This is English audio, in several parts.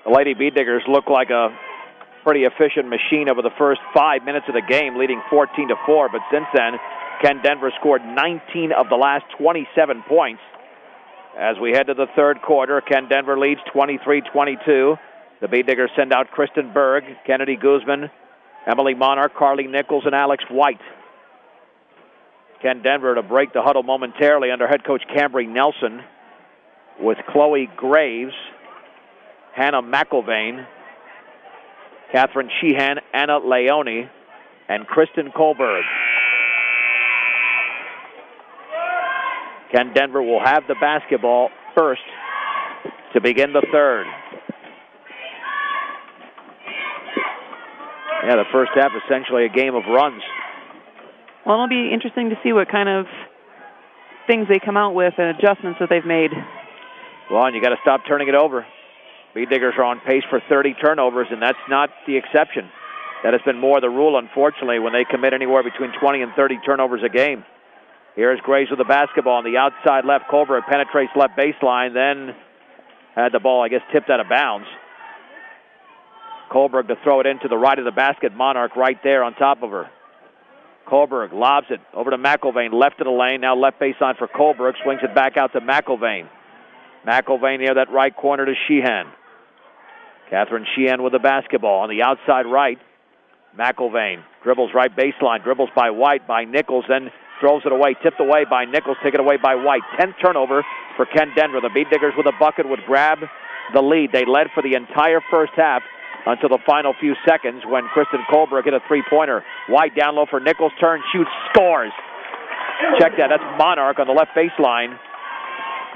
The Lady Bead Diggers look like a pretty efficient machine over the first 5 minutes of the game, leading 14-4. But since then, Ken Denver scored 19 of the last 27 points. As we head to the third quarter, Ken Denver leads 23-22. The Bead Diggers send out Kristen Berg, Kennedy Guzman, Emily Monarch, Carly Nichols, and Alex White. Ken Denver to break the huddle momentarily under head coach Cambry Nelson with Chloe Graves, Hannah McIlvain, Catherine Sheehan, Anna Leone, and Kristen Kohlberg. Ken Denver will have the basketball first to begin the third. Yeah, the first half essentially a game of runs. Well, it'll be interesting to see what kind of things they come out with and adjustments that they've made. Well, and you got to stop turning it over. Bead Diggers are on pace for 30 turnovers, and that's not the exception. That has been more the rule, unfortunately, when they commit anywhere between 20 and 30 turnovers a game. Here's Graves with the basketball on the outside left. Kohlberg penetrates left baseline, then had the ball, I guess, tipped out of bounds. Kohlberg to throw it into the right of the basket. Monarch right there on top of her. Kohlberg lobs it over to McIlvain, left of the lane. Now left baseline for Kohlberg. Swings it back out to McIlvain. McIlvain near that right corner to Sheehan. Catherine Sheehan with the basketball on the outside right. McIlvain dribbles right baseline. Dribbles by White, by Nichols, then throws it away. Tipped away by Nichols, taken away by White. 10th turnover for Ken Denver. The Bead Diggers with a bucket would grab the lead. They led for the entire first half until the final few seconds when Kristen Kohlberg hit a three-pointer. White down low for Nichols, turns, shoots, scores. Check that. That's Monarch on the left baseline.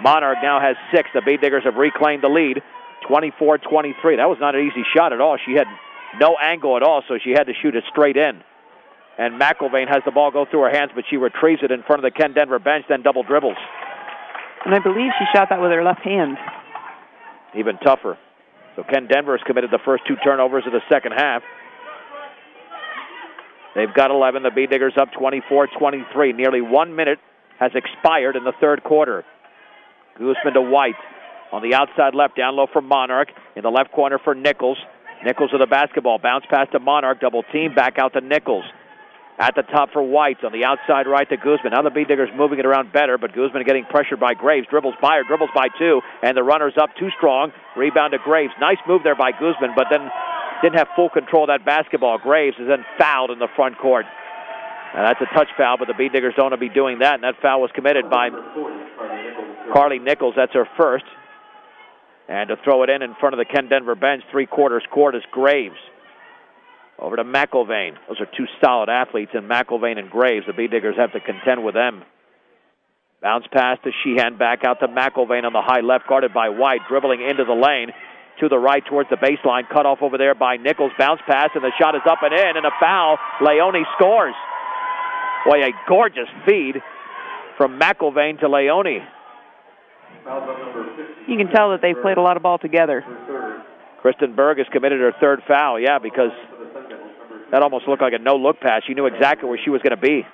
Monarch now has 6. The Bead Diggers have reclaimed the lead, 24-23. That was not an easy shot at all. She had no angle at all, so she had to shoot it straight in. And McIlvain has the ball go through her hands, but she retrieves it in front of the Ken Denver bench, then double dribbles. And I believe she shot that with her left hand. Even tougher. So Ken Denver has committed the first 2 turnovers of the second half. They've got 11. The Bead Diggers up 24-23. Nearly 1 minute has expired in the third quarter. Guzman to White on the outside left, down low for Monarch. In the left corner for Nichols. Nichols with the basketball. Bounce pass to Monarch. Double team. Back out to Nichols. At the top for White. On the outside right to Guzman. Now the Bead Diggers moving it around better, but Guzman getting pressured by Graves. Dribbles by her. Dribbles by 2. And the runner's up too strong. Rebound to Graves. Nice move there by Guzman, but then didn't have full control of that basketball. Graves is then fouled in the front court. Now that's a touch foul, but the Bead Diggers don't want to be doing that, and that foul was committed by Carly Nichols. That's her first. And to throw it in front of the Ken Denver bench, 3/4 court is Graves. Over to McIlvain. Those are 2 solid athletes in McIlvain and Graves. The Bead Diggers have to contend with them. Bounce pass to Sheehan, back out to McIlvain on the high left, guarded by White, dribbling into the lane. To the right towards the baseline, cut off over there by Nichols. Bounce pass, and the shot is up and in, and a foul. Leone scores. Boy, a gorgeous feed from McIlvain to Leone. You can tell that they've played a lot of ball together. Kristen Berg has committed her 3rd foul, yeah, because that almost looked like a no-look pass. She knew exactly where she was going to be.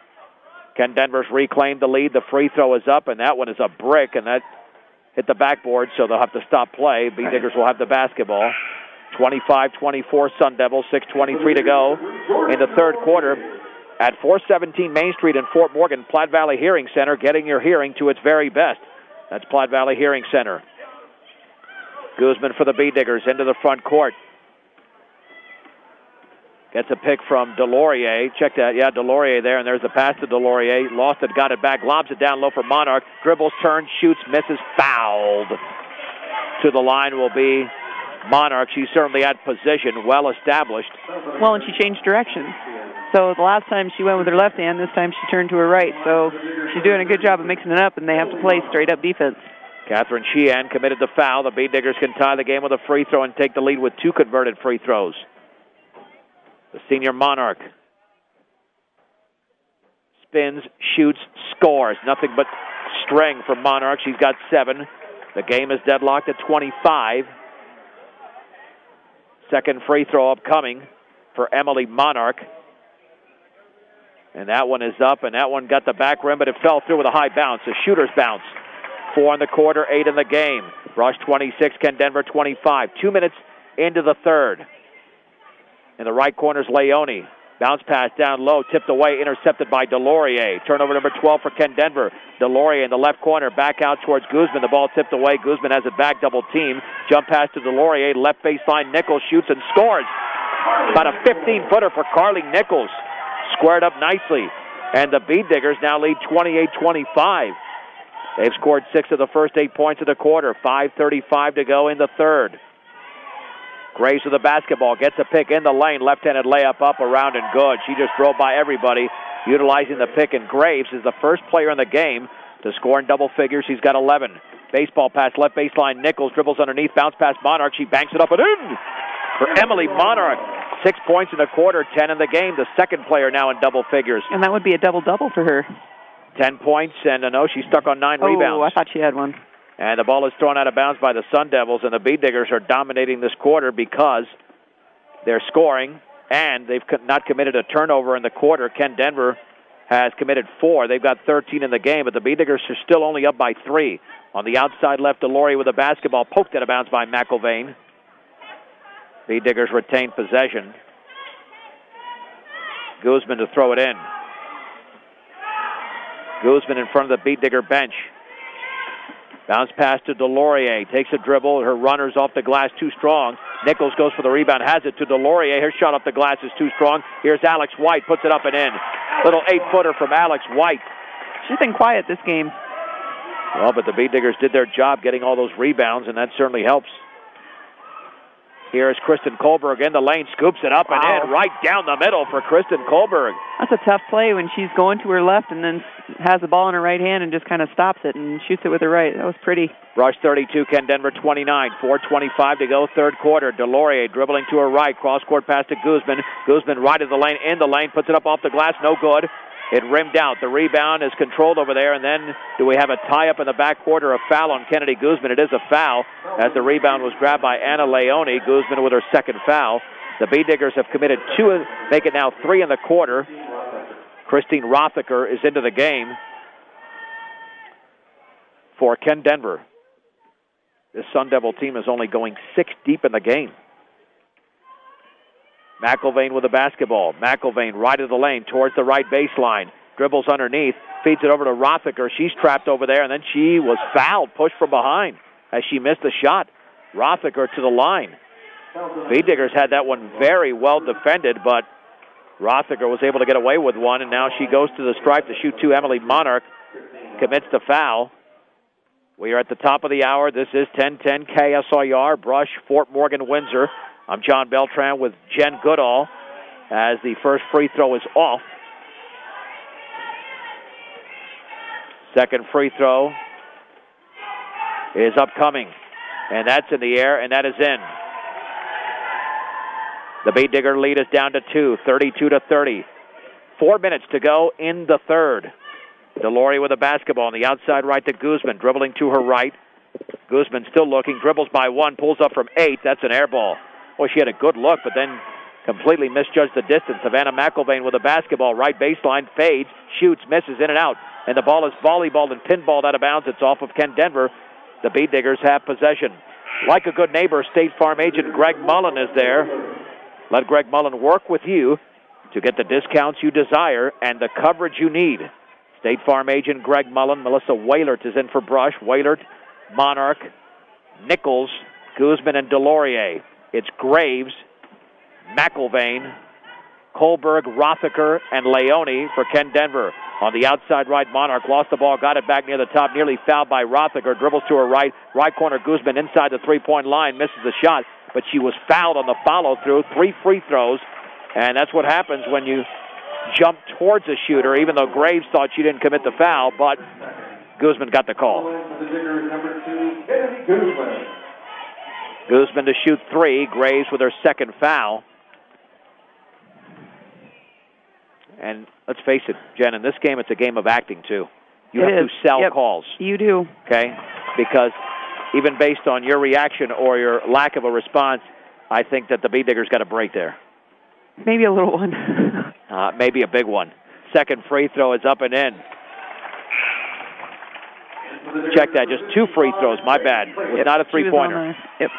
Ken Denver's reclaimed the lead. The free throw is up, and that one is a brick, and that hit the backboard, so they'll have to stop play. Bead Diggers will have the basketball. 25-24 Sun Devils, 6:23 to go in the third quarter. At 417 Main Street in Fort Morgan, Platte Valley Hearing Center, getting your hearing to its very best. That's Platte Valley Hearing Center. Guzman for the Bead Diggers into the front court. Gets a pick from Delorier. Check that. Yeah, Delorier there, and there's the pass to Delorier. Lost it, got it back, lobs it down low for Monarch. Dribbles, turns, shoots, misses, fouled. To the line will be Monarch. She's certainly at position, well established. Well, and she changed direction. So the last time she went with her left hand, this time she turned to her right. So she's doing a good job of mixing it up, and they have to play straight-up defense. Catherine Sheehan committed the foul. The Bead Diggers can tie the game with a free throw and take the lead with 2 converted free throws. The senior Monarch spins, shoots, scores. Nothing but string from Monarch. She's got 7. The game is deadlocked at 25. Second free throw upcoming for Emily Monarch. And that one is up, and that one got the back rim, but it fell through with a high bounce, a shooter's bounce. 4 in the quarter, 8 in the game. Rush 26, Ken Denver 25. 2 minutes into the third. In the right corner is Leone. Bounce pass down low, tipped away, intercepted by Delorier. Turnover number 12 for Ken Denver. Delorier in the left corner, back out towards Guzman. The ball tipped away. Guzman has it back, double team. Jump pass to Delorier, left baseline. Nichols shoots and scores. About a 15-footer for Carly Nichols. Squared up nicely. And the Bead Diggers now lead 28-25. They've scored 6 of the first 8 points of the quarter. 5:35 to go in the third. Graves with the basketball, gets a pick in the lane, left-handed layup up, around and good. She just drove by everybody, utilizing the pick, and Graves is the first player in the game to score in double figures. He's got 11. Baseball pass, left baseline, Nichols dribbles underneath, bounce pass Monarch. She banks it up and in for Emily Monarch. 6 points in the quarter, 10 in the game. The second player now in double figures. And that would be a double-double for her. 10 points, and no, she's stuck on 9 rebounds. Oh, I thought she had one. And the ball is thrown out of bounds by the Sun Devils, and the Bead Diggers are dominating this quarter because they're scoring, and they've not committed a turnover in the quarter. Ken Denver has committed 4. They've got 13 in the game, but the Bead Diggers are still only up by 3. On the outside left, Delorier with the basketball, poked out of bounds by McIlvain. Bead Diggers retain possession. Guzman to throw it in. Guzman in front of the Bead Digger bench. Bounce pass to Delorier. Takes a dribble. Her runner's off the glass too strong. Nichols goes for the rebound. Has it to Delorier. Her shot off the glass is too strong. Here's Alex White. Puts it up and in. Little 8-footer from Alex White. She's been quiet this game. Well, but the Bead Diggers did their job getting all those rebounds, and that certainly helps. Here's Kristen Kohlberg in the lane, scoops it up and in, right down the middle for Kristen Kohlberg. That's a tough play when she's going to her left and then has the ball in her right hand and just kind of stops it and shoots it with her right. That was pretty. Rush 32, Ken Denver 29, 4:25 to go, third quarter. Delorier dribbling to her right, cross-court pass to Guzman. Guzman right of the lane, in the lane, puts it up off the glass, no good. It rimmed out. The rebound is controlled over there, and then do we have a tie-up in the backcourt or a foul on Kennedy Guzman? It is a foul, as the rebound was grabbed by Anna Leone. Guzman with her second foul. The Bead Diggers have committed 2, make it now 3 in the quarter. Christine Rothacker is into the game for Ken Denver. This Sun Devil team is only going 6 deep in the game. McIlvain with the basketball. McIlvain right of the lane towards the right baseline. Dribbles underneath. Feeds it over to Rothacker. She's trapped over there, and then she was fouled, pushed from behind as she missed the shot. Rothacker to the line. Bead Diggers had that one very well defended, but Rothacker was able to get away with one, and now she goes to the stripe to shoot 2. Emily Monarch commits the foul. We are at the top of the hour. This is 1010 KSIR, Brush, Fort Morgan, Windsor. I'm John Beltran with Jen Goodall as the first free throw is off. Second free throw is upcoming, and that's in the air, and that is in. The Bead Digger lead is down to 2, 32-30. 4 minutes to go in the third. Delorier with a basketball on the outside right to Guzman, dribbling to her right. Guzman still looking, dribbles by 1, pulls up from 8. That's an air ball. Boy, she had a good look, but then completely misjudged the distance. Savannah McIlvain with a basketball, right baseline, fades, shoots, misses, in and out. And the ball is volleyballed and pinballed out of bounds. It's off of Ken Denver. The Bead Diggers have possession. Like a good neighbor, State Farm agent Greg Mullen is there. Let Greg Mullen work with you to get the discounts you desire and the coverage you need. State Farm agent Greg Mullen. Melissa Wailert is in for Brush. Wailert, Monarch, Nichols, Guzman, and Delorier. It's Graves, McIlvain, Kohlberg, Rothacker, and Leone for Ken Denver. On the outside right, Monarch lost the ball, got it back near the top, nearly fouled by Rothacker, dribbles to her right, right corner Guzman inside the three-point line, misses the shot, but she was fouled on the follow-through, 3 free throws, and that's what happens when you jump towards a shooter, even though Graves thought she didn't commit the foul, but Guzman got the call. Guzman to shoot 3, Graves with her second foul. And let's face it, Jen, in this game, it's a game of acting, too. You have to sell calls. You do. Okay? Because even based on your reaction or your lack of a response, I think that the Bead Diggers got a break there. Maybe a little one. Maybe a big one. Second free throw is up and in. Check that, just 2 free throws, my bad. It was not a three-pointer. Yep.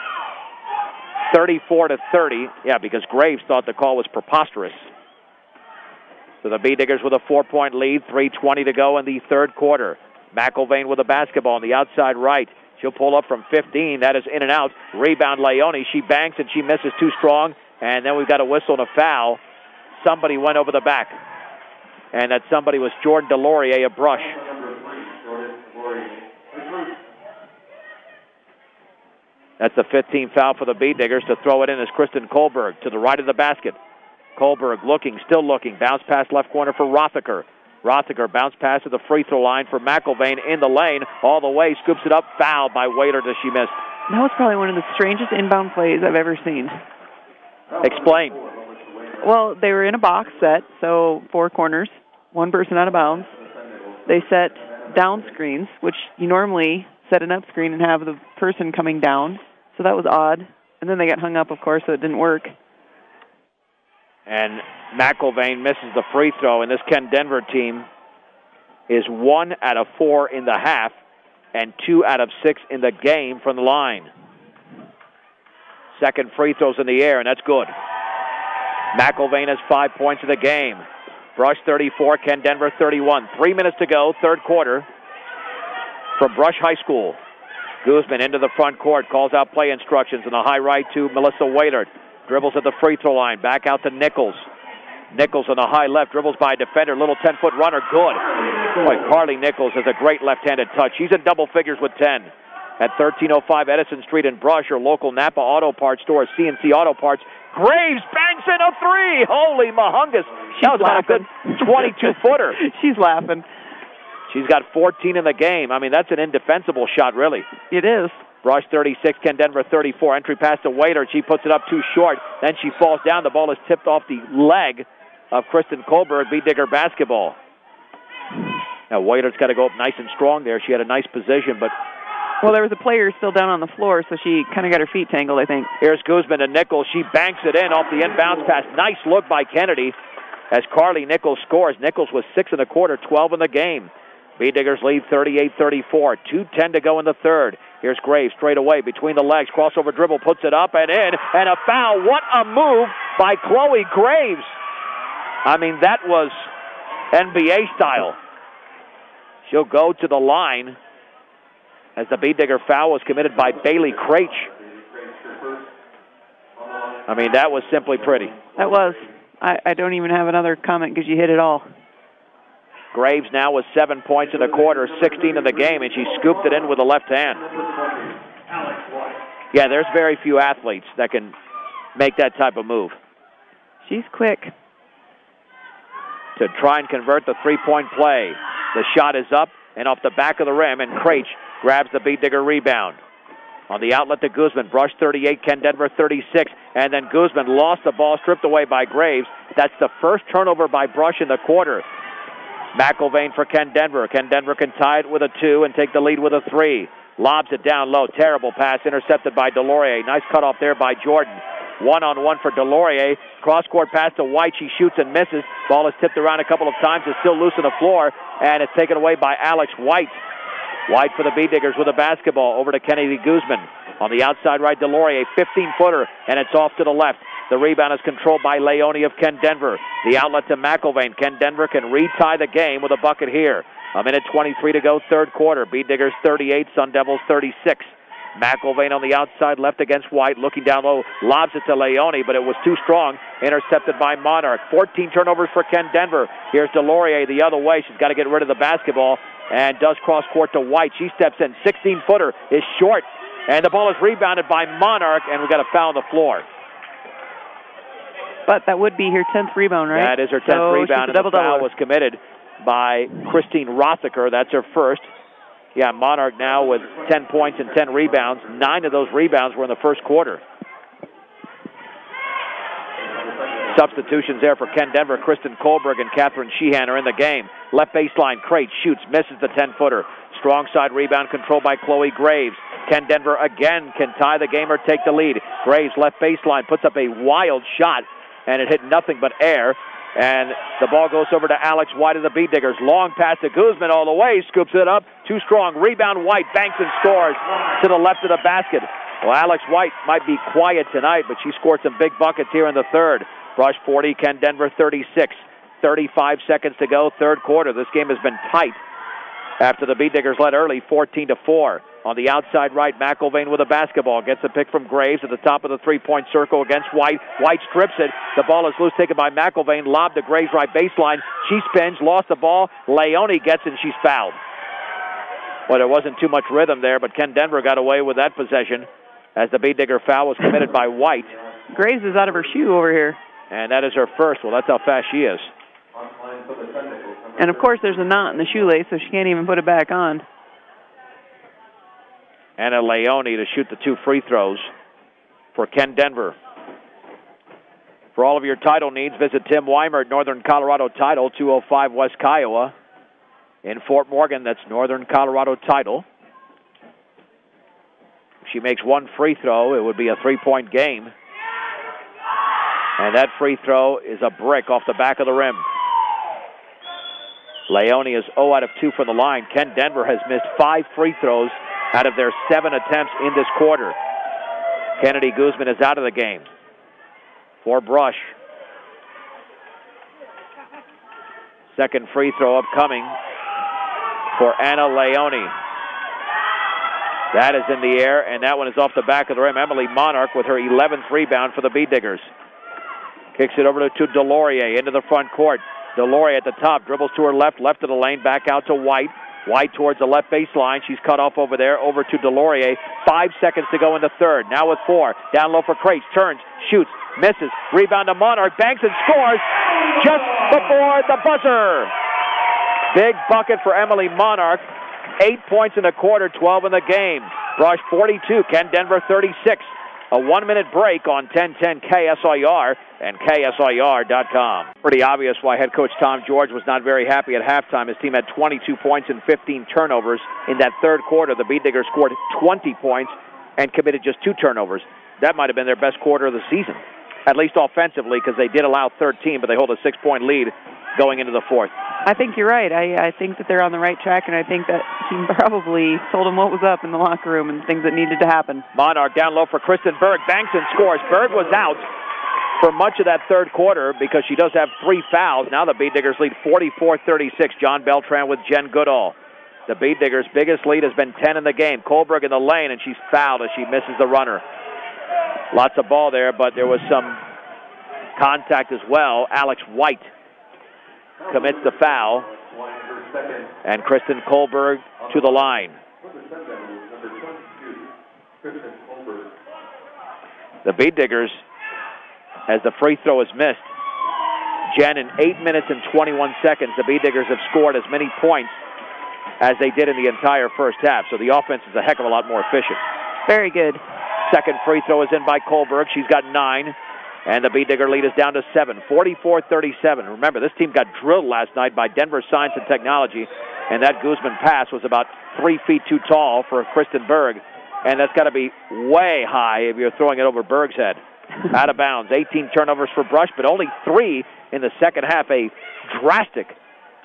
34-30. Yeah, because Graves thought the call was preposterous. So the B-Diggers with a 4-point lead, 3:20 to go in the third quarter. McIlvaine with a basketball on the outside right. She'll pull up from 15. That is in and out. Rebound, Leone. She banks and she misses too strong. And then we've got a whistle and a foul. Somebody went over the back. And that somebody was Jordan Delorier, a brush. That's the 15th foul for the B-Diggers. To throw it in is Kristen Kohlberg to the right of the basket. Kohlberg looking, still looking. Bounce pass left corner for Rothacker. Rothacker bounce pass to the free throw line for McIlvaine in the lane. All the way, scoops it up, fouled by Waiter as she missed. That was probably one of the strangest inbound plays I've ever seen. Explain. Well, they were in a box set, so 4 corners, 1 person out of bounds. They set down screens, which you normally set an up screen and have the person coming down. So that was odd. And then they got hung up, of course, so it didn't work. And McIlvaine misses the free throw, and this Ken Denver team is 1 out of 4 in the half and 2 out of 6 in the game from the line. Second free throws in the air, and that's good. McIlvaine has 5 points in the game. Brush 34, Ken Denver 31. 3 minutes to go, third quarter from Brush High School. Guzman into the front court, calls out play instructions in the high right to Melissa Waiter. Dribbles at the free throw line, back out to Nichols. Nichols on the high left, dribbles by a defender, little 10-foot runner, good. Boy, Carly Nichols has a great left-handed touch. She's in double figures with 10. At 1305 Edison Street in Brush, your local Napa Auto Parts store, CNC Auto Parts. Graves banks in a 3. Holy mahungus. That was about a good 22-footer. She's laughing. She's got 14 in the game. I mean, that's an indefensible shot, really. It is. Brush 36, Ken Denver 34. Entry pass to Waiter. She puts it up too short. Then she falls down. The ball is tipped off the leg of Kristen Kohlberg. B-Digger basketball. Now, Waiter's got to go up nice and strong there. She had a nice position, but... Well, there was a player still down on the floor, so she kind of got her feet tangled, I think. Here's Guzman to Nichols. She banks it in off the inbounds pass. Nice look by Kennedy as Carly Nichols scores. Nichols was 6 1/4, 12 in the game. B-Diggers lead 38-34. 2:10 to go in the third. Here's Graves straight away between the legs. Crossover dribble, puts it up and in. And a foul. What a move by Chloe Graves. I mean, that was NBA style. She'll go to the line as the B-Digger foul was committed by Bailey Craich. I mean, that was simply pretty. That was. I don't even have another comment because you hit it all. Graves now with 7 points in a quarter, 16 in the game, and she scooped it in with the left hand. Yeah, there's very few athletes that can make that type of move. She's quick. To try and convert the three-point play. The shot is up and off the back of the rim, and Craich grabs the B-Digger rebound. On the outlet to Guzman, Brush 38, Ken Denver 36, and then Guzman lost the ball, stripped away by Graves. That's the first turnover by Brush in the quarter. McIlvaine for Ken Denver. Ken Denver can tie it with a 2 and take the lead with a 3. Lobs it down low. Terrible pass intercepted by Delorier. Nice cutoff there by Jordan. 1-on-1 for Delorier. Cross-court pass to White. She shoots and misses. Ball is tipped around a couple of times. It's still loose on the floor, and it's taken away by Alex White. White for the B-Diggers with a basketball over to Kennedy Guzman. On the outside right, Delorier, 15-footer, and it's off to the left. The rebound is controlled by Leone of Ken Denver. The outlet to McIlvaine. Ken Denver can retie the game with a bucket here. 1:23 to go, third quarter. B-Diggers 38, Sun Devils 36. McIlvaine on the outside, left against White, looking down low, lobs it to Leone, but it was too strong, intercepted by Monarch. 14 turnovers for Ken Denver. Here's Delorier the other way. She's got to get rid of the basketball and does cross court to White. She steps in. 16-footer is short, and the ball is rebounded by Monarch, and we've got a foul on the floor. But that would be her 10th rebound, right? That is her 10th rebound, and the foul was committed by Christine Rothacker. That's her first. Yeah, Monarch now with 10 points and 10 rebounds. 9 of those rebounds were in the first quarter. Substitutions there for Ken Denver. Kristen Kohlberg and Catherine Sheehan are in the game. Left baseline, Craich shoots, misses the 10-footer. Strong side rebound controlled by Chloe Graves. Ken Denver again can tie the game or take the lead. Graves left baseline puts up a wild shot, and it hit nothing but air. And the ball goes over to Alex White of the B-Diggers. Long pass to Guzman all the way. Scoops it up. Too strong. Rebound White. Banks and scores to the left of the basket. Well, Alex White might be quiet tonight, but she scored some big buckets here in the third. Brush 40, Ken Denver 36. 35 seconds to go, third quarter. This game has been tight after the Beat Diggers led early, 14-4. On the outside right, McIlvain with a basketball. Gets a pick from Graves at the top of the three-point circle against White. White strips it. The ball is loose, taken by McIlvain. Lob to Graves right baseline. She spins, lost the ball. Leone gets it, and she's fouled. Well, there wasn't too much rhythm there, but Ken Denver got away with that possession as the Beat Digger foul was committed by White. Graves is out of her shoe over here. And that is her first. Well, that's how fast she is. And, of course, there's a knot in the shoelace, so she can't even put it back on. Anna Leone to shoot the 2 free throws for Ken Denver. For all of your title needs, visit Tim Weimer at Northern Colorado Title, 205 West Kiowa. In Fort Morgan, that's Northern Colorado Title. If she makes 1 free throw, it would be a 3-point game. And that free throw is a brick off the back of the rim. Leone is 0 out of 2 from the line. Ken Denver has missed 5 free throws out of their 7 attempts in this quarter. Kennedy Guzman is out of the game for Brush. Second free throw upcoming for Anna Leone. That is in the air, and that one is off the back of the rim. Emily Monarch with her 11th rebound for the Beat Diggers. Kicks it over to Delorier into the front court. Delorier at the top, dribbles to her left of the lane, back out to White. White towards the left baseline. She's cut off over there, over to Delorier. 5 seconds to go in the third. Now with 4. Down low for Crates. Turns, shoots, misses. Rebound to Monarch. Banks and scores just before the buzzer. Big bucket for Emily Monarch. 8 points in the quarter, 12 in the game. Brush 42, Ken Denver 36. A 1-minute break on 1010 KSIR and KSIR.com. Pretty obvious why head coach Tom George was not very happy at halftime. His team had 22 points and 15 turnovers. In that third quarter, the Beat Diggers scored 20 points and committed just 2 turnovers. That might have been their best quarter of the season, at least offensively, because they did allow 13, but they hold a 6-point lead going into the fourth. I think you're right. I think that they're on the right track, and I think that he probably told them what was up in the locker room and things that needed to happen. Monarch down low for Kristen Berg. Banks and scores. Berg was out for much of that third quarter because she does have 3 fouls. Now the Beat Diggers lead 44-36. John Beltran with Jen Goodall. The Beat Diggers' biggest lead has been 10 in the game. Kohlberg in the lane, and she's fouled as she misses the runner. Lots of ball there, but there was some contact as well. Alex White commits the foul, and Kristen Kohlberg to the line. The Beat Diggers, as the free throw is missed, Jen, in 8 minutes and 21 seconds, the Beat Diggers have scored as many points as they did in the entire first half, so the offense is a heck of a lot more efficient. Very good. Second free throw is in by Kohlberg. She's got 9. And the Beat Digger lead is down to 7, 44-37. Remember, this team got drilled last night by Denver Science and Technology, and that Guzman pass was about 3 feet too tall for Kristen Berg, and that's got to be way high if you're throwing it over Berg's head. Out of bounds. 18 turnovers for Brush, but only 3 in the second half. A drastic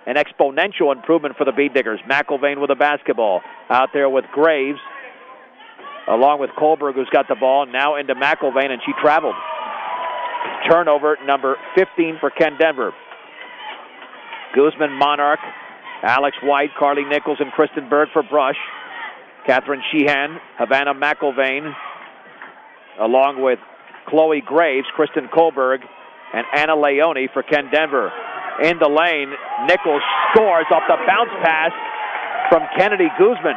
and exponential improvement for the Beat Diggers. McIlvain with a basketball. Out there with Graves, along with Kohlberg, who's got the ball, now into McIlvain, and she traveled. Turnover number 15 for Ken Denver. Guzman, Monarch, Alex White, Carly Nichols, and Kristen Berg for Brush. Catherine Sheehan, Havana McIlvain, along with Chloe Graves, Kristen Kohlberg, and Anna Leone for Ken Denver. In the lane, Nichols scores off the bounce pass from Kennedy Guzman.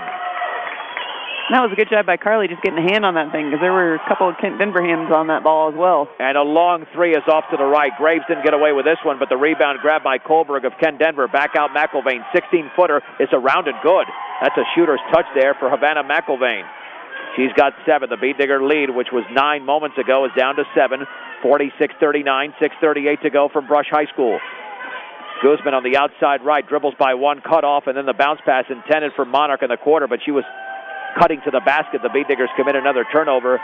That was a good job by Carly just getting a hand on that thing, because there were a couple of Kent Denver hands on that ball as well. And a long 3 is off to the right. Graves didn't get away with this one, but the rebound grabbed by Kohlberg of Ken Denver. Back out McIlvain. 16-footer is around and good. That's a shooter's touch there for Havana McIlvain. She's got 7. The Beat Digger lead, which was 9 moments ago, is down to 7. 46-39, 6:38 to go from Brush High School. Guzman on the outside right, dribbles by 1, cut off, and then the bounce pass intended for Monarch in the quarter, but she was cutting to the basket. The Beat Diggers commit another turnover,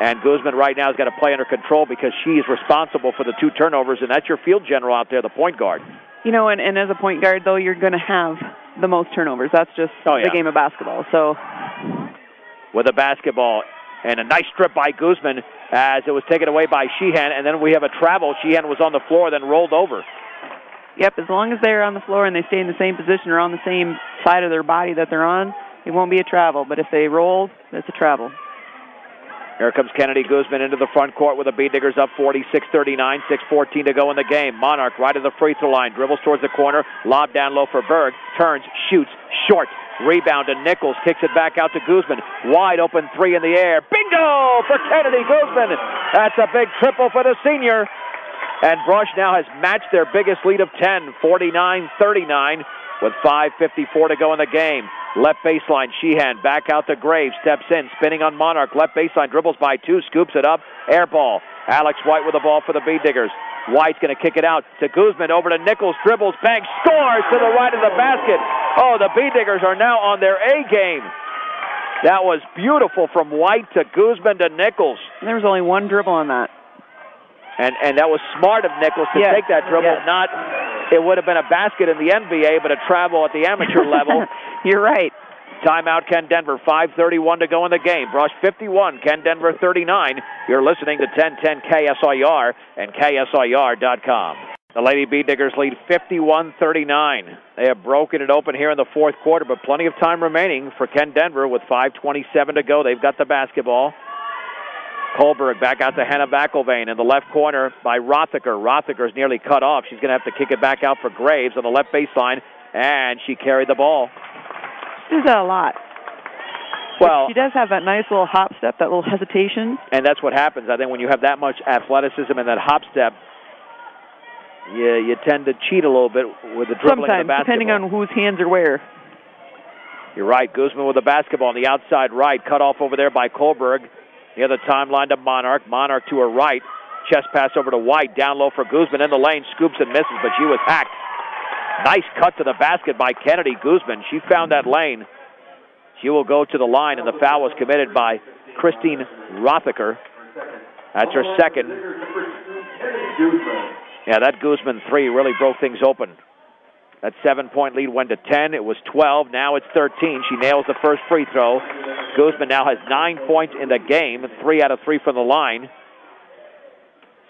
and Guzman right now has got to play under control because she is responsible for the 2 turnovers, and that's your field general out there, the point guard. You know, and as a point guard, though, you're going to have the most turnovers. That's just the game of basketball. So, with the basketball And a nice strip by Guzman as it was taken away by Sheehan. And then we have a travel. Sheehan was on the floor, then rolled over. Yep, as long as they're on the floor and they stay in the same position or on the same side of their body that they're on, it won't be a travel. But if they roll, it's a travel. Here comes Kennedy Guzman into the front court with the Beatdiggers up 46-39, 6:14 to go in the game. Monarch right at the free throw line, dribbles towards the corner, lob down low for Berg, turns, shoots, short, rebound to Nichols, kicks it back out to Guzman. Wide open three in the air. Bingo for Kennedy Guzman. That's a big triple for the senior. And Brush now has matched their biggest lead of 10, 49-39, with 5:54 to go in the game. Left baseline, Sheehan back out to Graves, steps in, spinning on Monarch. Left baseline, dribbles by two, scoops it up, air ball. Alex White with the ball for the Beatdiggers. White's going to kick it out to Guzman, over to Nichols, dribbles, bangs, scores to the right of the basket. Oh, the Beatdiggers are now on their A game. That was beautiful from White to Guzman to Nichols. And there was only one dribble on that. And that was smart of Nichols to take that dribble. Not, it would have been a basket in the NBA, but a travel at the amateur level. You're right. Timeout, Ken Denver. 5:31 to go in the game. Brush 51, Ken Denver 39. You're listening to 1010 KSIR and KSIR.com. The Lady Beatdiggers lead 51-39. They have broken it open here in the fourth quarter, but plenty of time remaining for Ken Denver with 5:27 to go. They've got the basketball. Kohlberg back out to Hannah McIlvain in the left corner by Rothacker. Rothaker's nearly cut off. She's going to have to kick it back out for Graves on the left baseline, and she carried the ball. She does that a lot. Well, she does have that nice little hop step, that little hesitation. And that's what happens. I think when you have that much athleticism and that hop step, you tend to cheat a little bit with the dribbling of the basketball. Sometimes, depending on whose hands are where. You're right. Guzman with the basketball on the outside right, cut off over there by Kohlberg. The other timeline to Monarch. Monarch to her right. Chest pass over to White. Down low for Guzman in the lane. Scoops and misses, but she was hacked. Nice cut to the basket by Kennedy Guzman. She found that lane. She will go to the line, and the foul was committed by Christine Rothacker. That's her second. Yeah, that Guzman three really broke things open. That 7-point lead went to 10. It was 12. Now it's 13. She nails the first free throw. Guzman now has 9 points in the game. 3 out of 3 from the line.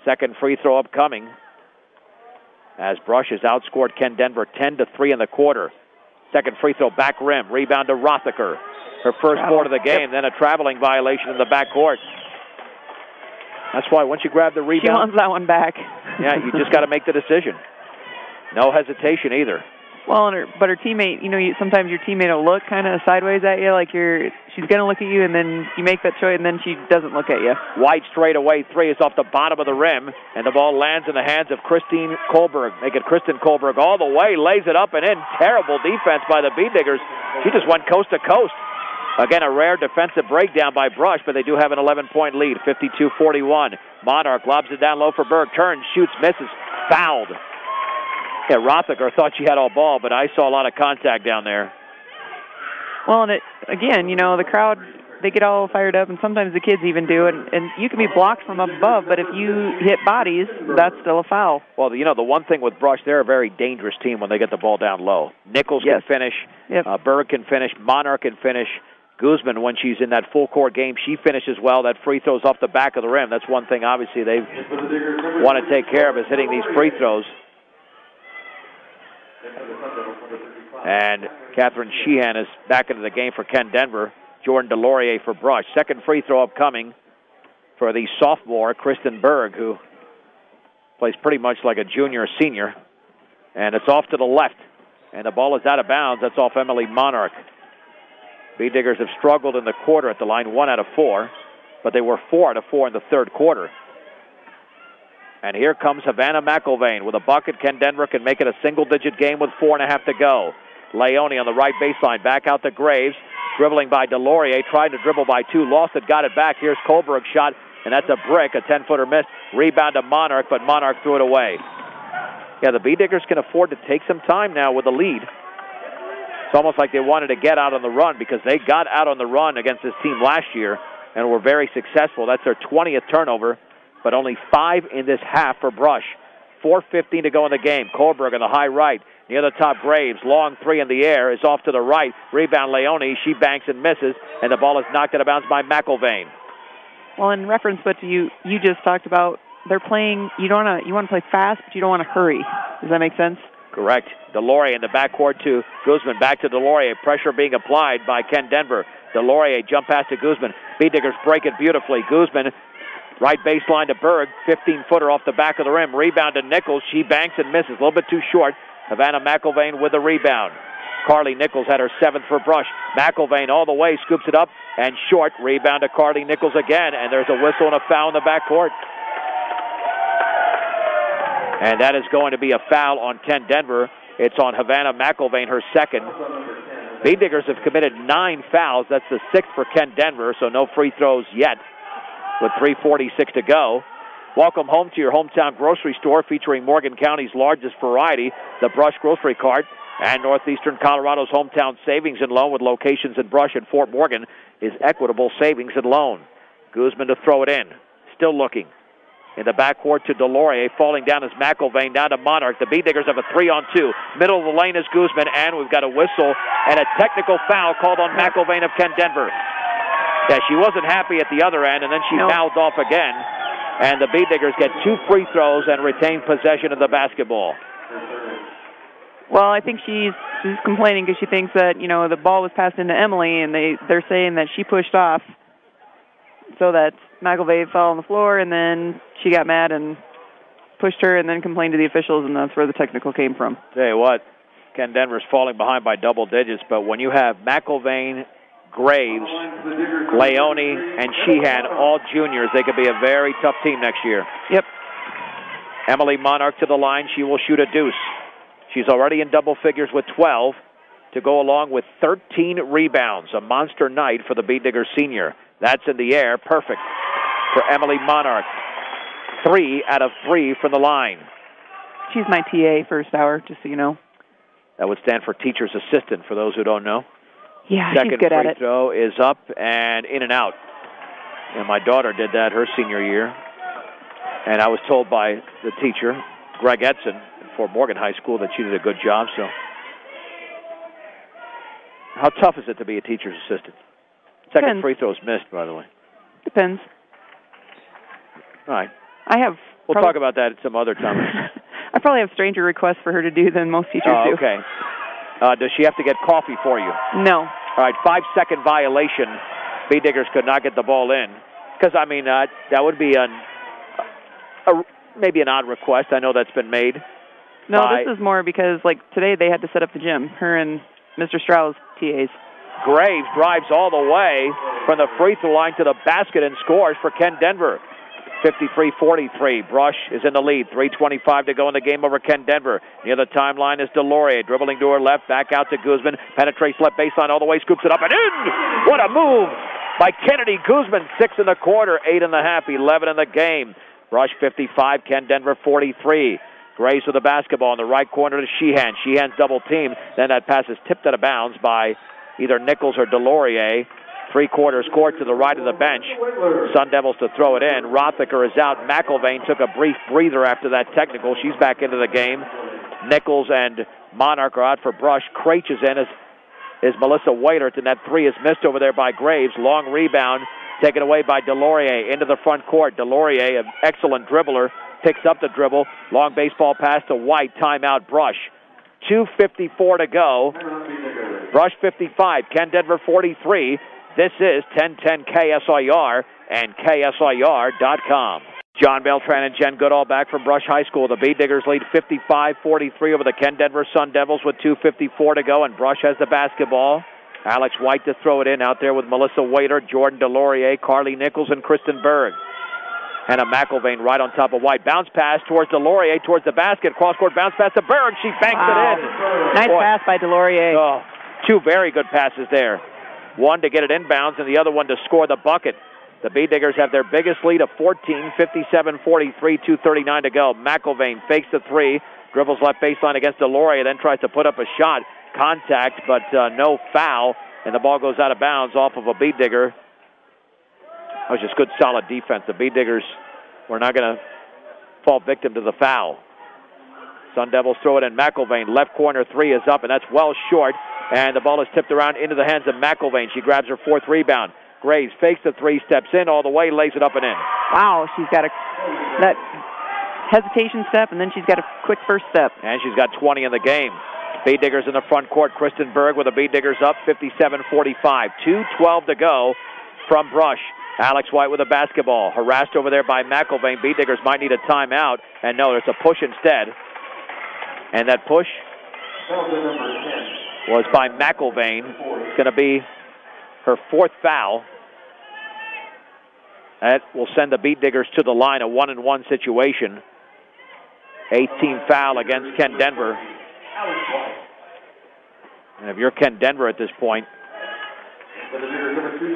Second free throw upcoming. As Brush has outscored Ken Denver 10-3 in the quarter. Second free throw, back rim. Rebound to Rothacker. Her first board of the game. Then a traveling violation in the backcourt. That's why once you grab the rebound, she wants that one back. Yeah, you just got to make the decision. No hesitation either. Well, but her teammate, sometimes your teammate will look kind of sideways at you, like she's going to look at you, and then you make that choice, and then she doesn't look at you. White straight away three is off the bottom of the rim, and the ball lands in the hands of Christine Kohlberg. Make it Kristen Kohlberg all the way, lays it up and in. Terrible defense by the Beatdiggers. She just went coast to coast. Again, a rare defensive breakdown by Brush, but they do have an 11-point lead, 52-41. Monarch lobs it down low for Berg. Turns, shoots, misses. Fouled. Yeah, Rothacker thought she had all ball, but I saw a lot of contact down there. Well, and the crowd, they get all fired up, and sometimes the kids even do, and you can be blocked from up above, but if you hit bodies, that's still a foul. Well, the one thing with Brush, they're a very dangerous team when they get the ball down low. Nichols can finish. Yep. Berg can finish. Monarch can finish. Guzman, when she's in that full-court game, she finishes well. That free throw's off the back of the rim. That's one thing, obviously, they want to take care of, is hitting these free throws. And Catherine Sheehan is back into the game for Ken Denver. Jordan Delorier for Brush. Second free throw upcoming for the sophomore, Kristen Berg, who plays pretty much like a junior or senior. And it's off to the left. And the ball is out of bounds. That's off Emily Monarch. Beatdiggers have struggled in the quarter at the line, 1 out of 4. But they were 4 out of 4 in the third quarter. And here comes Havana McIlvain with a bucket. Ken Denver can make it a single-digit game with 4.5 to go. Leone on the right baseline. Back out to Graves. Dribbling by Delorier. Tried to dribble by two. Lost it. Got it back. Here's Kohlberg's shot. And that's a brick. A 10-footer miss. Rebound to Monarch, but Monarch threw it away. Yeah, the Beatdiggers can afford to take some time now with the lead. It's almost like they wanted to get out on the run, because they got out on the run against this team last year and were very successful. That's their 20th turnover, but only 5 in this half for Brush. 4:15 to go in the game. Kohlberg on the high right. Near the top, Graves. Long three in the air is off to the right. Rebound, Leone. She banks and misses, and the ball is knocked out of bounds by McIlvain. Well, in reference what you just talked about, they're playing. You want to play fast, but you don't want to hurry. Does that make sense? Correct. Delorier in the backcourt to Guzman. Back to Delorier. Pressure being applied by Ken Denver. Delorier jump pass to Guzman. B-Diggers break it beautifully. Guzman, right baseline to Berg. 15-footer off the back of the rim. Rebound to Nichols. She banks and misses. A little bit too short. Havana McIlvaine with the rebound. Carly Nichols had her 7th for Brush. McIlvaine all the way, scoops it up, and short. Rebound to Carly Nichols again, and there's a whistle and a foul in the backcourt. And that is going to be a foul on Ken Denver. It's on Havana McIlvaine, her 2nd. B-Diggers have committed 9 fouls. That's the 6th for Ken Denver, so no free throws yet with 3:46 to go. Welcome home to your hometown grocery store featuring Morgan County's largest variety, the Brush Grocery Cart, and Northeastern Colorado's hometown savings and loan with locations in Brush and Fort Morgan is Equitable Savings and Loan. Guzman to throw it in. Still looking. In the backcourt to Delorier. Falling down is McIlvaine. Down to Monarch. The B-Diggers have a 3-on-2. Middle of the lane is Guzman, and we've got a whistle and a technical foul called on McIlvaine of Ken Denver. Yeah, she wasn't happy at the other end, and then she fouled off again. And the B-Diggers get 2 free throws and retain possession of the basketball. Well, I think she's complaining because she thinks that, the ball was passed into Emily, and they're saying that she pushed off so that McIlvaine fell on the floor, and then she got mad and pushed her and then complained to the officials, and that's where the technical came from. Tell you what, Ken Denver's falling behind by double digits, but when you have McIlvaine, Graves, Leone, and Sheehan, all juniors, they could be a very tough team next year. Yep. Emily Monarch to the line. She will shoot a deuce. She's already in double figures with 12 to go along with 13 rebounds. A monster night for the B-Digger senior. That's in the air. Perfect for Emily Monarch. 3 out of 3 from the line. She's my TA first hour, just so you know. That would stand for teacher's assistant, for those who don't know. Yeah, Second she's good at it. free throw is up and in and out. And my daughter did that her senior year. And I was told by the teacher, Greg Edson, at Fort Morgan High School, that she did a good job. So, how tough is it to be a teacher's assistant? Second free throw is missed, by the way. Depends. All right. We'll talk about that at some other time. I probably have stranger requests for her to do than most teachers do. Okay. Does she have to get coffee for you? No. All right, 5-second violation. B-Diggers could not get the ball in. Because, that would be maybe an odd request. I know that's been made. No, this is more because, today they had to set up the gym, her and Mr. Strauss, TAs. Graves drives all the way from the free throw line to the basket and scores for Ken Denver. 53-43. Brush is in the lead. 3:25 to go in the game over Ken Denver. Near the timeline is Delorier. Dribbling to her left. Back out to Guzman. Penetrates left baseline all the way. Scoops it up and in. What a move by Kennedy Guzman. 6 in the quarter. 8.5. 11 in the game. Brush 55. Ken Denver 43. Graves with the basketball in the right corner to Sheehan. Sheehan's double team. Then that pass is tipped out of bounds by either Nichols or Delorier. 3/4 court to the right of the bench. Sun Devils to throw it in. Rothacker is out. McIlvaine took a brief breather after that technical. She's back into the game. Nichols and Monarch are out for Brush. Craich is in is Melissa Waitert, and that 3 is missed over there by Graves. Long rebound taken away by Delorier into the front court. Delorier, an excellent dribbler, picks up the dribble. Long baseball pass to White. Timeout Brush. 2:54 to go. Brush 55. Ken Denver 43. This is 1010 KSIR and KSIR.com. John Beltran and Jen Goodall back from Brush High School. The B-Diggers lead 55-43 over the Ken Denver Sun Devils with 2:54 to go, and Brush has the basketball. Alex White to throw it in out there with Melissa Waitert, Jordan Delorier, Carly Nichols, and Kristen Berg. Hannah McIlvaine right on top of White. Bounce pass towards Delorier, towards the basket. Cross-court bounce pass to Berg. She banks it in. Nice pass by Delorier. Oh, 2 very good passes there. One to get it inbounds and the other one to score the bucket. The B-Diggers have their biggest lead of 14, 57-43, 2:39 to go. McIlvaine fakes the 3, dribbles left baseline against Delorier, then tries to put up a shot. Contact, but no foul, and the ball goes out of bounds off of a B-Digger. That was just good, solid defense. The B-Diggers were not going to fall victim to the foul. Sun Devils throw it in. McIlvaine, left corner 3 is up, and that's well short. And the ball is tipped around into the hands of McIlvaine. She grabs her 4th rebound. Graves fakes the three, steps in all the way, lays it up and in. Wow, she's got that hesitation step, and then she's got a quick first step. And she's got 20 in the game. Bead Diggers in the front court. Kristen Berg with the Bead Diggers up 57-45. 2:12 to go from Brush. Alex White with a basketball. Harassed over there by McIlvain. Bead Diggers might need a timeout. And no, there's a push instead. And that push was by McIlvain. It's going to be her fourth foul. That will send the Bead Diggers to the line, a 1-and-1 situation. 18 foul against Ken Denver. And if you're Ken Denver at this point,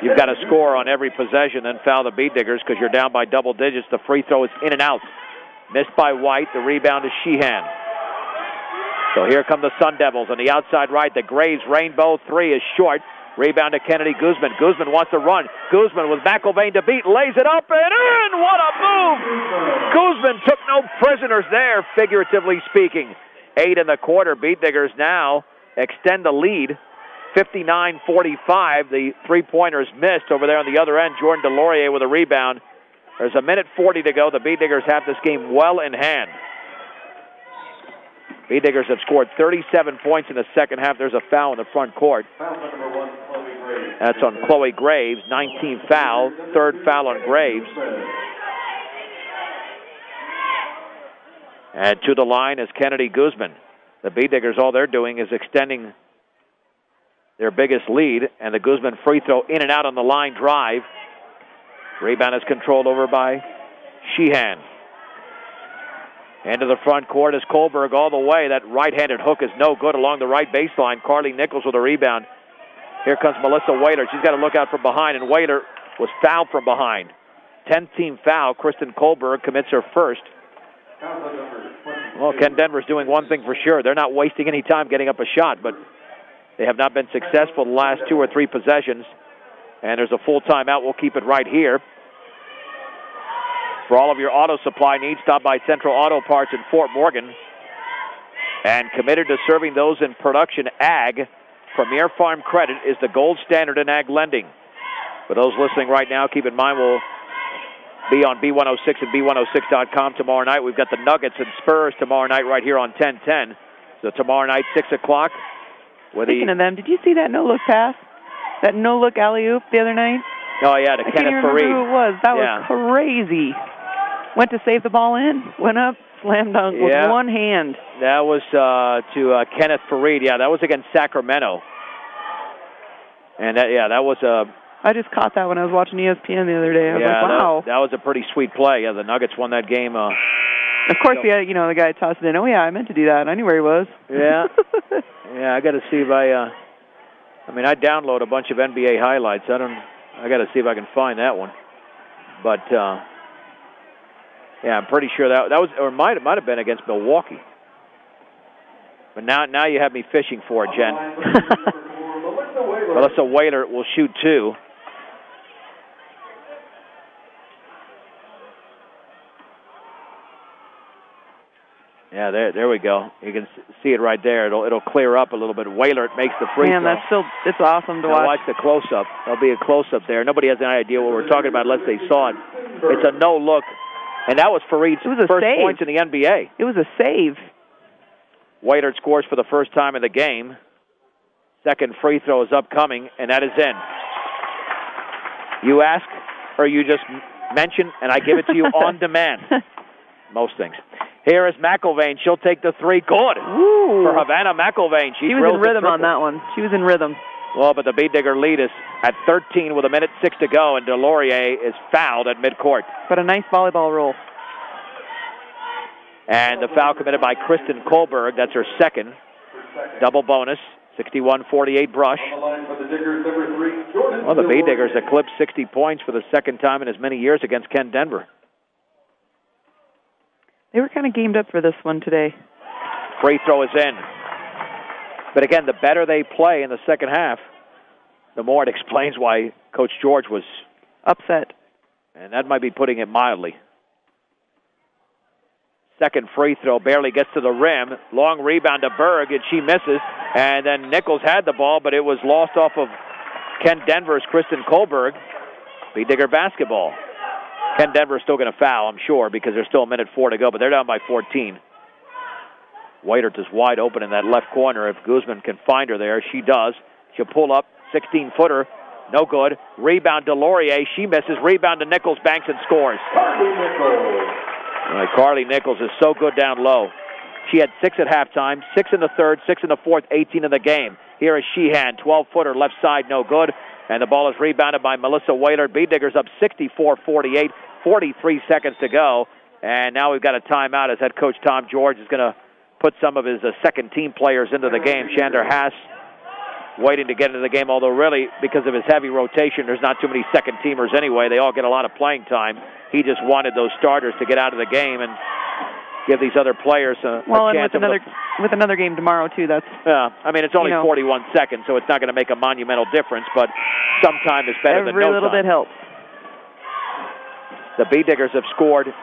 you've got to score on every possession and foul the Bead Diggers because you're down by double digits. The free throw is in and out. Missed by White. The rebound is Sheehan. So here come the Sun Devils on the outside right. The Graves rainbow three is short. Rebound to Kennedy Guzman. Guzman wants to run. Guzman with McIlvain to beat. Lays it up and in. What a move! Guzman took no prisoners there, figuratively speaking. 8 in the quarter. Bead Diggers now extend the lead. 59-45. The three-pointers missed over there on the other end. Jordan Delorier with a rebound. There's a minute 40 to go. The Bead Diggers have this game well in hand. Bead Diggers have scored 37 points in the second half. There's a foul in the front court. That's on Chloe Graves. 19th foul. Third foul on Graves. And to the line is Kennedy Guzman. The Bead Diggers, all they're doing is extending their biggest lead. And the Guzman free throw in and out on the line drive. Rebound is controlled over by Sheehan. Into the front court is Kohlberg all the way. That right-handed hook is no good along the right baseline. Carly Nichols with a rebound. Here comes Melissa Whaler. She's got to look out from behind, and Whaler was fouled from behind. 10th team foul. Kristen Kohlberg commits her first. Well, Ken Denver's doing one thing for sure. They're not wasting any time getting up a shot, but they have not been successful the last 2 or 3 possessions. And there's a full timeout. We'll keep it right here. For all of your auto supply needs, stop by Central Auto Parts in Fort Morgan. And committed to serving those in production ag, Premier Farm Credit is the gold standard in ag lending. For those listening right now, keep in mind we'll be on B106 and B106.com tomorrow night. We've got the Nuggets and Spurs tomorrow night right here on 1010. So tomorrow night, 6 o'clock. Speaking of them, did you see that no-look pass? That no-look alley-oop the other night? Oh, yeah, to Kenneth Fareed. I can't remember who it was. That was crazy. Went to save the ball in, went up, slam dunk with one hand. That was to Kenneth Fareed. Yeah, that was against Sacramento. And that was a... I just caught that when I was watching ESPN the other day. I was like, wow. That was a pretty sweet play. Yeah, the Nuggets won that game. Of course, the guy tossed it in. Oh, yeah, I meant to do that. I knew where he was. Yeah. Yeah, I got to see if I download a bunch of NBA highlights. I got to see if I can find that one. But, I'm pretty sure that was, or might have been against Milwaukee. But now you have me fishing for it, Jen. Melissa Whaler will shoot 2. Yeah, there we go. You can see it right there. It'll clear up a little bit. Whaler makes the free throw. Man, it's awesome to watch. Watch the close-up. There'll be a close-up there. Nobody has any idea what we're talking about unless they saw it. It's a no-look. And that was Fareed's first points in the NBA. It was a save. Whaler scores for the first time in the game. Second free throw is upcoming, and that is in. You ask, or you just mention, and I give it to you on demand. Most things. Here is McIlvain. She'll take the 3. Good. Ooh. For Havana McIlvain. She was in rhythm on that one. She was in rhythm. Well, but the Bead Digger lead is at 13 with 1:06 to go, and Delorier is fouled at midcourt. But a nice volleyball roll. And the foul committed by Kristen Kohlberg. That's her second. Double bonus. 61-48 Brush. Well, the Bead Diggers eclipsed 60 points for the second time in as many years against Ken Denver. They were kind of gamed up for this one today. Free throw is in. But again, the better they play in the second half, the more it explains why Coach George was upset. And that might be putting it mildly. Second free throw barely gets to the rim. Long rebound to Berg, and she misses. And then Nichols had the ball, but it was lost off of Ken Denver's Kristen Kohlberg. Bee Digger basketball. Ken Denver's still going to foul, I'm sure, because there's still 1:04 to go, but they're down by 14. Waitert is wide open in that left corner. If Guzman can find her there, she does. She'll pull up, 16-footer, no good. Rebound to Laurier, she misses. Rebound to Nichols, banks and scores. Carly Nichols is so good down low. She had 6 at halftime, 6 in the third, 6 in the fourth, 18 in the game. Here is Sheehan, 12-footer, left side, no good. And the ball is rebounded by Melissa Wailert. Bee Diggers up 64-48, 43 seconds to go. And now we've got a timeout as head coach Tom George is going to put some of his second-team players into the game. Chandler Haas waiting to get into the game, although really, because of his heavy rotation, there's not too many second-teamers anyway. They all get a lot of playing time. He just wanted those starters to get out of the game and give these other players a chance. With another game tomorrow, too, that's... Yeah, I mean, it's only 41 seconds, so it's not going to make a monumental difference, but sometime is better than no time. Every little bit helps. The Bee Diggers have scored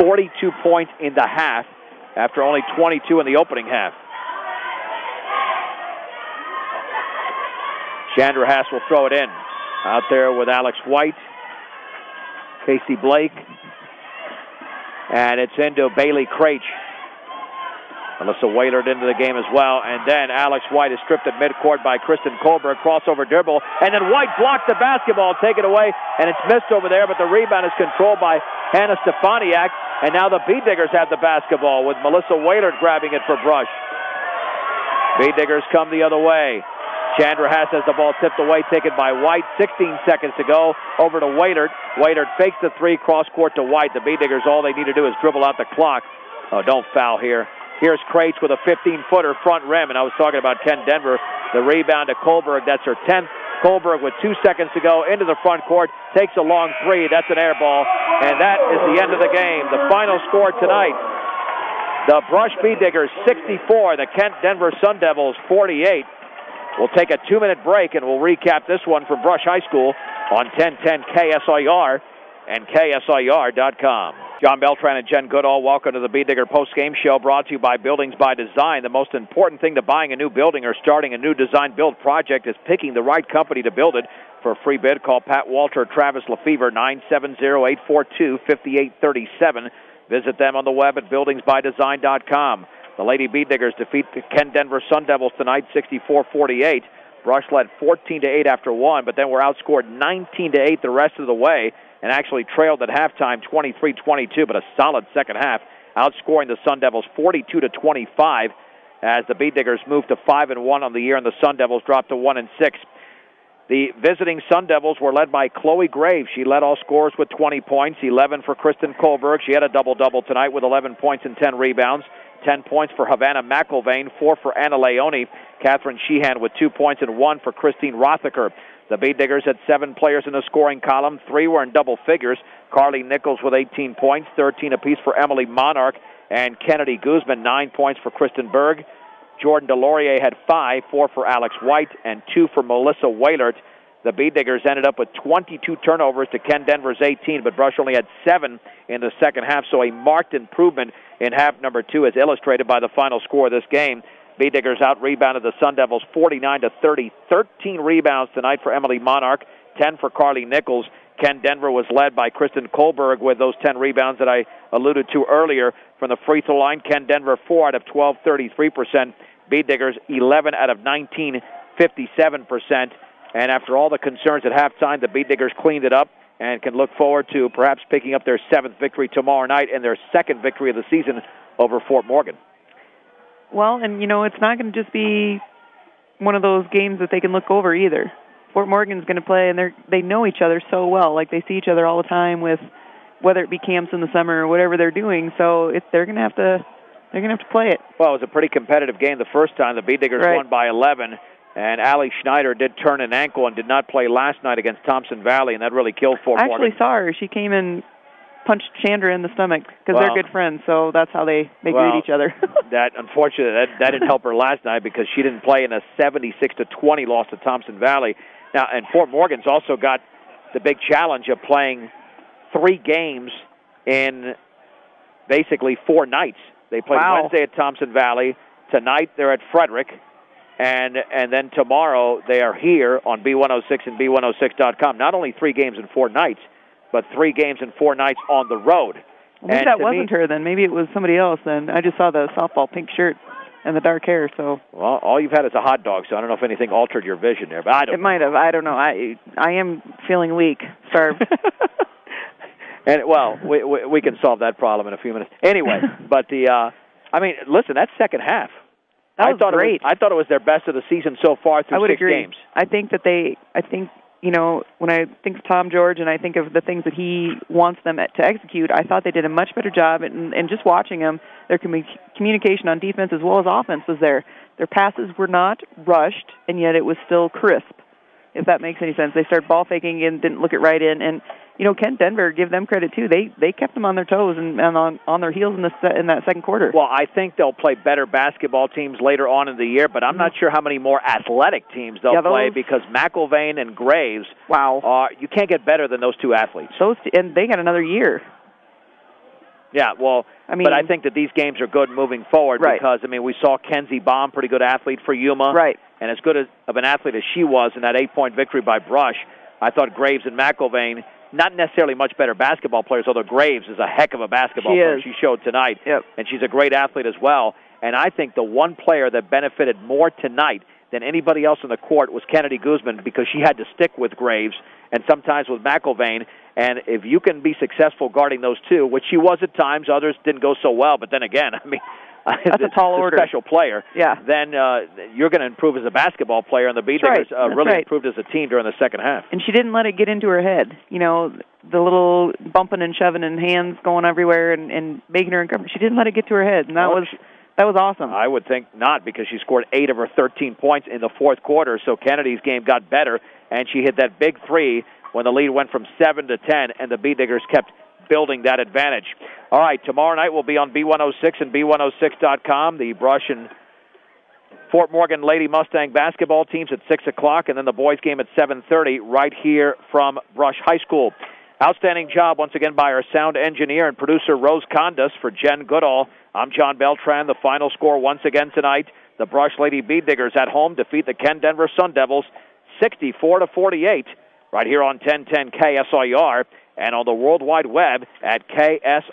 42 points in the half after only 22 in the opening half. Chandra Haas will throw it in. Out there with Alex White, Casey Blake, and it's into Bailey Craich. Melissa Wailert into the game as well, and then Alex White is stripped at midcourt by Kristen Kohlberg, crossover dribble, and then White blocks the basketball, take it away, and it's missed over there, but the rebound is controlled by Hannah Stefaniak, and now the Bee Diggers have the basketball with Melissa Wailert grabbing it for Brush. Bee Diggers come the other way. Chandra Haas has the ball tipped away, taken by White. 16 seconds to go. Over to Wailert. Wailert fakes the three, cross court to White. The Bee Diggers, all they need to do is dribble out the clock. Oh, don't foul here. Here's Craich with a 15-footer front rim, and I was talking about Ken Denver. The rebound to Kohlberg. That's her 10th. Kohlberg with 2 seconds to go into the front court. Takes a long three. That's an air ball. And that is the end of the game. The final score tonight. The Brush Bee Diggers 64. The Kent Denver Sun Devils 48. We'll take a 2-minute break, and we'll recap this one from Brush High School on 1010 KSIR and KSIR.com. John Beltran and Jen Goodall, welcome to the Bee Digger postgame show, brought to you by Buildings by Design. The most important thing to buying a new building or starting a new design-build project is picking the right company to build it. For a free bid, call Pat Walter or Travis Lefevre, 970-842-5837. Visit them on the web at buildingsbydesign.com. The Lady Bee Diggers defeat the Ken Denver Sun Devils tonight, 64-48. Brush led 14-8 after one, but then were outscored 19-8 the rest of the way, and actually trailed at halftime 23-22, but a solid second half, outscoring the Sun Devils 42-25 as the Bee Diggers moved to 5-1 on the year, and the Sun Devils dropped to 1-6. The visiting Sun Devils were led by Chloe Graves. She led all scorers with 20 points, 11 for Kristen Kohlberg. She had a double-double tonight with 11 points and 10 rebounds. 10 points for Havana McIlvain, 4 for Anna Leone. Catherine Sheehan with 2 points and 1 for Christine Rothacker. The Bee Diggers had 7 players in the scoring column. 3 were in double figures. Carly Nichols with 18 points, 13 apiece for Emily Monarch, and Kennedy Guzman, 9 points for Kristen Berg. Jordan DeLaurier had 5, 4 for Alex White, and 2 for Melissa Wailert. The Bee Diggers ended up with 22 turnovers to Ken Denver's 18, but Brush only had 7 in the second half, so a marked improvement in half number 2 is illustrated by the final score of this game. Bee Diggers out-rebounded the Sun Devils 49-30. 13 rebounds tonight for Emily Monarch, 10 for Carly Nichols. Ken Denver was led by Kristen Kohlberg with those 10 rebounds that I alluded to earlier. From the free throw line, Ken Denver 4 out of 12, 33%. Bee Diggers 11 out of 19, 57%. And after all the concerns at halftime, the Bee Diggers cleaned it up and can look forward to perhaps picking up their 7th victory tomorrow night and their 2nd victory of the season over Fort Morgan. Well, and, it's not going to just be one of those games that they can look over either. Fort Morgan's going to play, and they know each other so well. Like, they see each other all the time with whether it be camps in the summer or whatever they're doing. So they're going to have to play it. Well, it was a pretty competitive game the first time. The Bee Diggers won by 11. And Allie Schneider did turn an ankle and did not play last night against Thompson Valley, and that really killed Fort Morgan. I actually saw her. She came and punched Chandra in the stomach because they're good friends, so that's how they greet each other. Unfortunately, that didn't help her last night because she didn't play in a 76-20 loss to Thompson Valley. Now, and Fort Morgan's also got the big challenge of playing 3 games in basically 4 nights. They play Wednesday at Thompson Valley. Tonight they're at Frederick. And then tomorrow they are here on B106 and B106.com. Not only 3 games in 4 nights, but 3 games in 4 nights on the road. Well, maybe that wasn't her then. Maybe it was somebody else then. I just saw the softball pink shirt and the dark hair. So. Well, all you've had is a hot dog, so I don't know if anything altered your vision there. But I don't. It might have. I don't know. I am feeling weak, starved. And well, we can solve that problem in a few minutes. Anyway, but I mean, listen, that second half. That was great. I thought it was their best of the season so far through 6 games. I would agree. I think that when I think of Tom George and I think of the things that he wants them to execute, I thought they did a much better job. And just watching them, their communication on defense as well as offense was there. Their passes were not rushed, and yet it was still crisp, if that makes any sense. They started ball faking and didn't look it right in. And, Kent Denver, give them credit, too. They kept them on their toes and on their heels in that second quarter. Well, I think they'll play better basketball teams later on in the year, but I'm not sure how many more athletic teams they'll play because McIlvain and Graves, you can't get better than those 2 athletes. And they got another year. Yeah, well, but I think that these games are good moving forward because, we saw Kenzie Baum, pretty good athlete for Yuma. Right. And as good of an athlete as she was in that 8-point victory by Brush, I thought Graves and McIlvain, not necessarily much better basketball players, although Graves is a heck of a basketball player. She showed tonight. Yep. And she's a great athlete as well. And I think the one player that benefited more tonight than anybody else on the court was Kennedy Guzman because she had to stick with Graves and sometimes with McIlvain. And if you can be successful guarding those 2, which she was at times, others didn't go so well. But then again, that's a tall order. Special player. Yeah. Then you're going to improve as a basketball player, and the B-Diggers really improved as a team during the second half. And she didn't let it get into her head. The little bumping and shoving and hands going everywhere and making her uncomfortable. She didn't let it get to her head, and that was awesome. I would think not because she scored 8 of her 13 points in the fourth quarter, so Kennedy's game got better, and she hit that big 3 when the lead went from 7 to 10, and the B-Diggers kept building that advantage. All right, tomorrow night we'll be on B106 and B106.com. The Brush and Fort Morgan Lady Mustang basketball teams at 6 o'clock, and then the boys game at 7:30 right here from Brush High School. Outstanding job once again by our sound engineer and producer Rose Condas. For Jen Goodall, I'm John Beltran. The final score once again tonight, the Brush Lady B-Diggers at home defeat the Ken Denver Sun Devils 64-48 right here on 1010 KSIR and on the World Wide Web at KSIR.com.